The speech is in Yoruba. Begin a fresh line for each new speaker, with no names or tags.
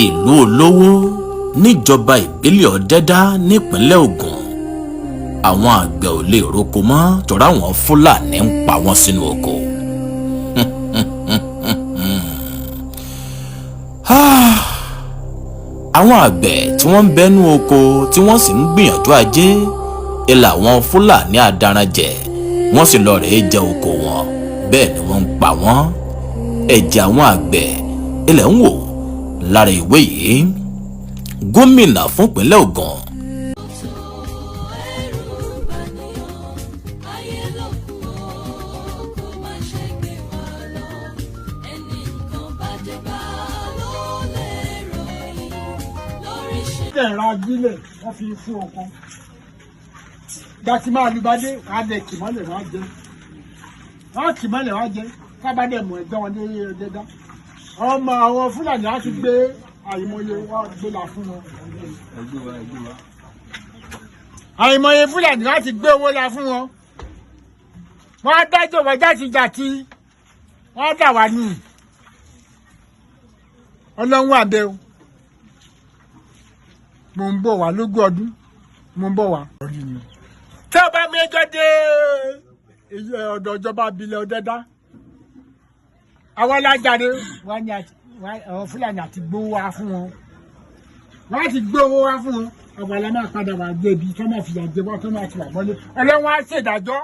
ìlú olówó níjọba ìbílẹ̀ Ọ̀dẹ́dá nípínlẹ̀ Ògùn àwọn àgbẹ̀ ò lè roko mọ́ torí àwọn Fúlàní ń pa wọ́n sínú oko. àwọn àgbẹ̀ tí wọ́n ń bẹ́nu oko tí wọ́n sì ń gbìyànjú ajé ilà àwọn Fúlàní adaranjẹ wọ́n sì lọ rèé jẹ oko wọn bẹ́ẹ̀ ni wọ́n ń pa wọ́n. ẹ̀jẹ̀ àwọn àgbẹ̀ ilẹ̀ ń wò lára ìwé yìí. gómìnà fúnpínlẹ̀ Ògùn
ẹ̀rọ ajílẹ̀ wọ́n fi fún oko gbàtí máa lùbádé àdẹ kìmọ́lẹ̀ wá jẹ wọ́n kìmọ́lẹ̀ wá jẹ kábàdẹ̀ mọ̀ ẹ̀gbẹ́ wọn ní Ọ̀dẹ́dá ọmọ àwọn Fúlàní á ti gbé àìmọye wá gbé la fún wọn àìmọye Fúlàní á ti gbé owó la fún wọn wọ́n á dájọ́ wọ́n jàtijàti wọ́n á dà wá nù ọlọ́run àbẹ̀ o. mo ń bọ̀ wá lógún ọdún mo ń bọ̀ wá. tí ọba méjọ dé ọ̀dọ̀ ìjọba abilẹ̀ Ọ̀dẹ́dá àwọn alájáde wọ́n ní àwọn Fúlàní àti gbówó wá fún wọn wọ́n á ti gbówó wá fún wọn ọ̀pọ̀ àlámà padà wà gbé ibi tó máa fìyà jẹ wọ́n tó máa ti wà mọ́lé ọlọ́wọ́n á ṣèdájọ́.